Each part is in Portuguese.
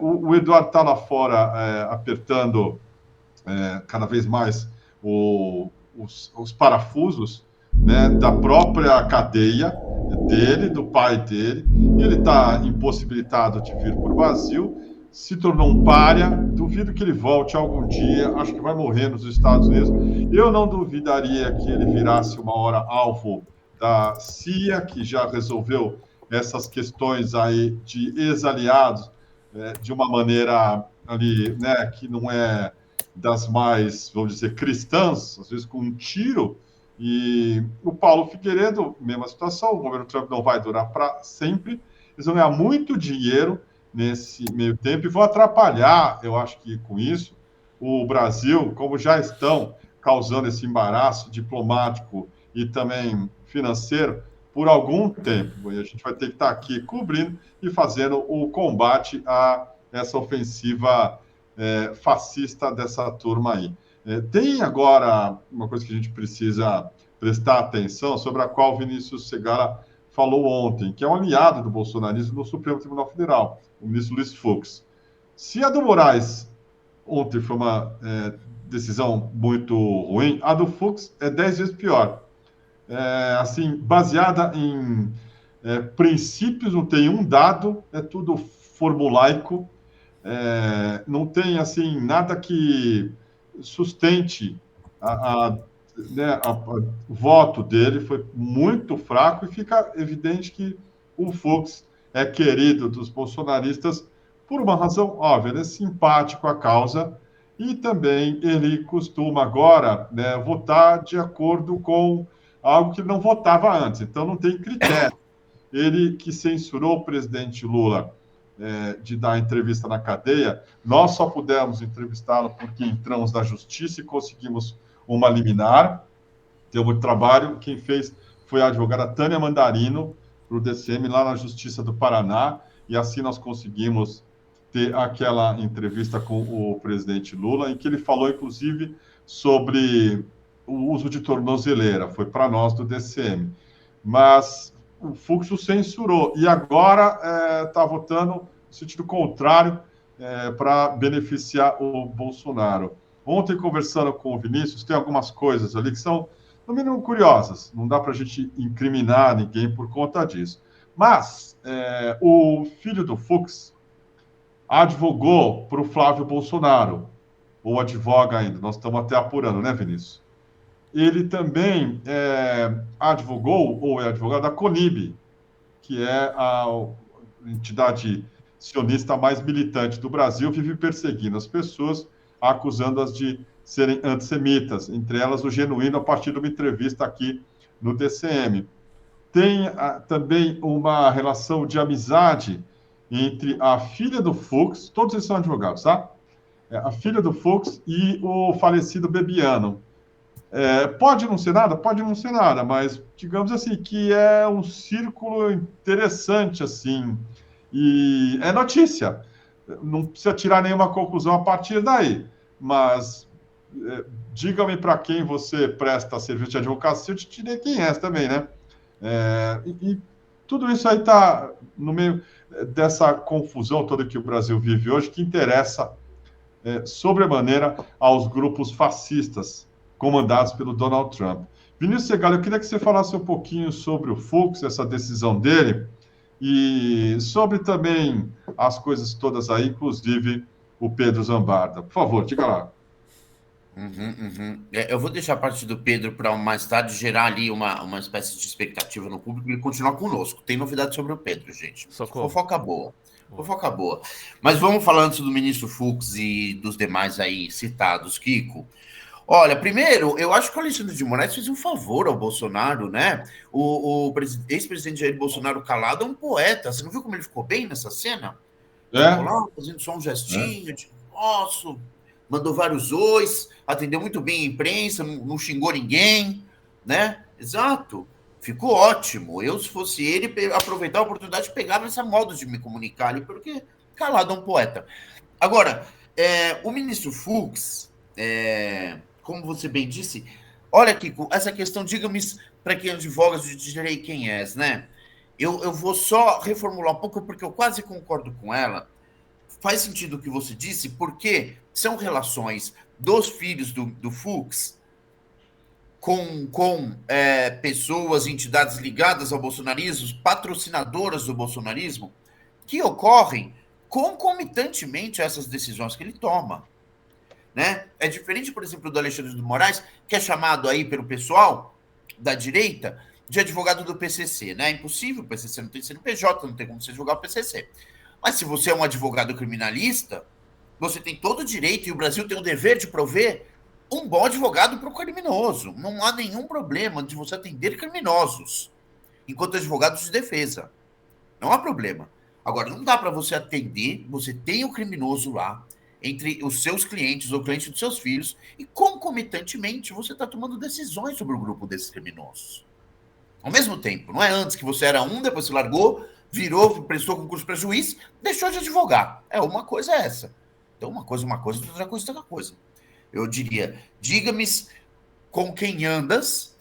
O Eduardo está lá fora apertando cada vez mais os parafusos, né, da própria cadeia dele, do pai dele, e ele está impossibilitado de vir para o Brasil, se tornou um pária, duvido que ele volte algum dia, acho que vai morrer nos Estados Unidos. Eu não duvidaria que ele virasse uma hora alvo da CIA, que já resolveu essas questões aí de ex-aliados de uma maneira ali, né, que não é das mais, vamos dizer, cristãs, às vezes com um tiro. E o Paulo Figueiredo, mesma situação, o governo Trump não vai durar para sempre, eles vão ganhar muito dinheiro nesse meio tempo e vão atrapalhar, eu acho que com isso, o Brasil, como já estão causando esse embaraço diplomático e também financeiro por algum tempo. E a gente vai ter que estar aqui cobrindo e fazendo o combate a essa ofensiva fascista dessa turma aí. Tem agora uma coisa que a gente precisa prestar atenção, sobre a qual o Vinícius Segala falou ontem, que é um aliado do bolsonarismo no Supremo Tribunal Federal, o ministro Luiz Fux. Se a do Moraes ontem foi uma decisão muito ruim, a do Fux é 10 vezes pior. Assim, baseada em princípios, não tem um dado, é tudo formulaico, não tem assim nada que sustente o voto dele, foi muito fraco e fica evidente que o Fux é querido dos bolsonaristas por uma razão óbvia, ele é simpático à causa e também ele costuma agora, né, votar de acordo com algo que ele não votava antes, então não tem critério. Ele que censurou o presidente Lula de dar entrevista na cadeia, nós só pudemos entrevistá-lo porque entramos na justiça e conseguimos uma liminar. Deu muito trabalho. Quem fez foi a advogada Tânia Mandarino, para o DCM, lá na Justiça do Paraná, e assim nós conseguimos ter aquela entrevista com o presidente Lula, em que ele falou, inclusive, sobre o uso de tornozeleira. Foi para nós do DCM. Mas o Fux o censurou e agora está votando no sentido contrário para beneficiar o Bolsonaro. Ontem, conversando com o Vinícius, tem algumas coisas ali que são, no mínimo, curiosas. Não dá para a gente incriminar ninguém por conta disso. Mas o filho do Fux advogou para o Flávio Bolsonaro, ou advoga ainda, nós estamos até apurando, né, Vinícius? Ele também advogou, ou é advogado da CONIB, que é a entidade sionista mais militante do Brasil, vive perseguindo as pessoas, acusando-as de serem antissemitas, entre elas o Genuíno, a partir de uma entrevista aqui no DCM. Tem também uma relação de amizade entre a filha do Fux, todos eles são advogados, tá? A filha do Fux e o falecido Bebiano. Pode não ser nada? Pode não ser nada, mas digamos assim, que é um círculo interessante, assim, e é notícia. Não precisa tirar nenhuma conclusão a partir daí, mas diga-me para quem você presta serviço de advocacia, eu te direi quem é também, né? E tudo isso aí está no meio dessa confusão toda que o Brasil vive hoje, que interessa sobremaneira aos grupos fascistas comandados pelo Donald Trump. Vinícius Segal, eu queria que você falasse um pouquinho sobre o Fux, essa decisão dele, e sobre também as coisas todas aí, inclusive o Pedro Zambarda. Por favor, diga lá. Eu vou deixar a parte do Pedro para mais tarde gerar ali uma espécie de expectativa no público e ele continuar conosco. Tem novidade sobre o Pedro, gente. Socorro. Fofoca boa. Fofoca boa. Mas vamos falar antes do ministro Fux e dos demais aí citados, Kiko. Olha, primeiro, eu acho que o Alexandre de Moraes fez um favor ao Bolsonaro, né? O ex-presidente Jair Bolsonaro calado é um poeta. Você não viu como ele ficou bem nessa cena? Ficou lá fazendo só um gestinho, tipo, nossa, mandou vários ois, atendeu muito bem a imprensa, não xingou ninguém, né? Exato. Ficou ótimo. Eu, se fosse ele, aproveitar a oportunidade de pegar essa modo de me comunicar ali, porque calado é um poeta. Agora, o ministro Fux, como você bem disse, olha, Kiko, essa questão, diga-me para quem advoga, eu direi quem és, né? Eu vou só reformular um pouco, porque eu quase concordo com ela. faz sentido o que você disse, porque são relações dos filhos do Fux com pessoas, entidades ligadas ao bolsonarismo, patrocinadoras do bolsonarismo, que ocorrem concomitantemente a essas decisões que ele toma. Né? É diferente, por exemplo, do Alexandre de Moraes, que é chamado aí pelo pessoal da direita de advogado do PCC. Né? É impossível, o PCC não tem CNPJ, não tem como você advogar o PCC. Mas se você é um advogado criminalista, você tem todo o direito, e o Brasil tem o dever de prover um bom advogado para o criminoso. Não há nenhum problema de você atender criminosos, enquanto advogado de defesa. Não há problema. Agora, não dá para você atender, você tem o criminoso lá, entre os seus clientes ou clientes dos seus filhos, e concomitantemente você está tomando decisões sobre o grupo desses criminosos. Ao mesmo tempo, não é antes que você era um, depois se largou, virou, prestou concurso para juiz, deixou de advogar. Uma coisa é essa. Então, uma coisa, outra coisa, outra coisa. Eu diria, diga-me com quem andas,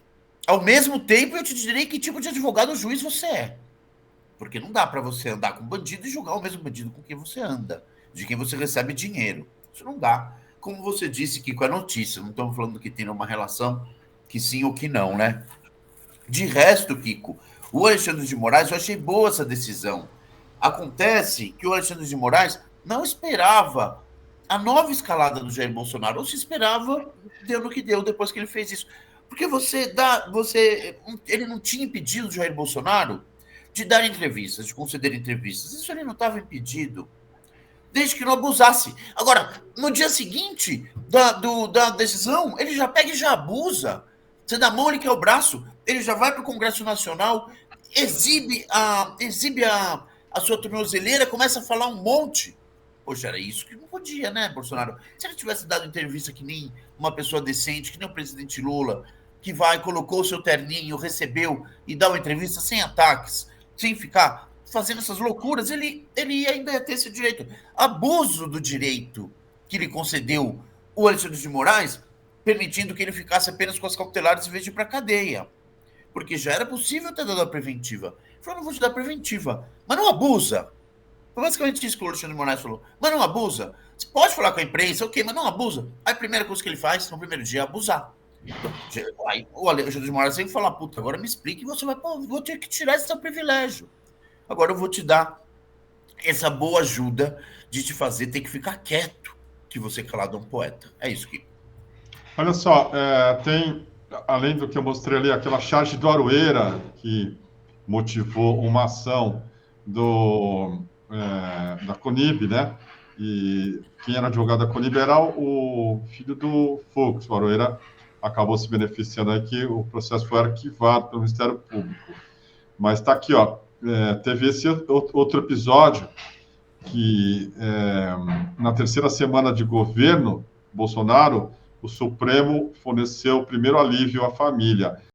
ao mesmo tempo eu te direi que tipo de advogado ou juiz você é. Porque não dá para você andar com bandido e julgar o mesmo bandido com quem você anda, de quem você recebe dinheiro. Isso não dá. Como você disse, Kiko, é notícia, não estamos falando que tem uma relação que sim ou que não, né? De resto, Kiko, o Alexandre de Moraes, eu achei boa essa decisão. Acontece que o Alexandre de Moraes não esperava a nova escalada do Jair Bolsonaro, ou se esperava, deu no que deu depois que ele fez isso. Porque ele não tinha impedido o Jair Bolsonaro de dar entrevistas, de conceder entrevistas. Isso ele não estava impedido, desde que não abusasse. Agora, no dia seguinte da decisão, ele já pega e já abusa. Você dá a mão, ele quer o braço, ele já vai para o Congresso Nacional, exibe a sua tornozeleira, começa a falar um monte. Poxa, era isso que não podia, né, Bolsonaro? Se ele tivesse dado entrevista que nem uma pessoa decente, que nem o presidente Lula, que vai, colocou o seu terninho, recebeu e dá uma entrevista sem ataques, sem ficar fazendo essas loucuras, ele ainda ia ter esse direito. Abuso do direito que lhe concedeu o Alexandre de Moraes, permitindo que ele ficasse apenas com as cautelares em vez de ir para a cadeia. Porque já era possível ter dado a preventiva. Ele falou, não vou te dar a preventiva, mas não abusa. Foi basicamente isso que o Alexandre de Moraes falou. Mas não abusa. Você pode falar com a imprensa, ok, mas não abusa. Aí a primeira coisa que ele faz no primeiro dia é abusar. Aí o Alexandre de Moraes tem que falar, puta, agora me explique e você vai, vou ter que tirar esse seu privilégio. Agora eu vou te dar essa boa ajuda de te fazer ter que ficar quieto, que você calado é um poeta. É isso, Kiko. Olha só, tem, além do que eu mostrei ali, aquela charge do Aroeira, que motivou uma ação da Conib, né? E quem era advogado da Conib era o filho do Fux. O Aroeira acabou se beneficiando aqui, o processo foi arquivado pelo Ministério Público. Mas está aqui, ó, teve esse outro episódio que, na terceira semana de governo Bolsonaro, o Supremo forneceu o primeiro alívio à família.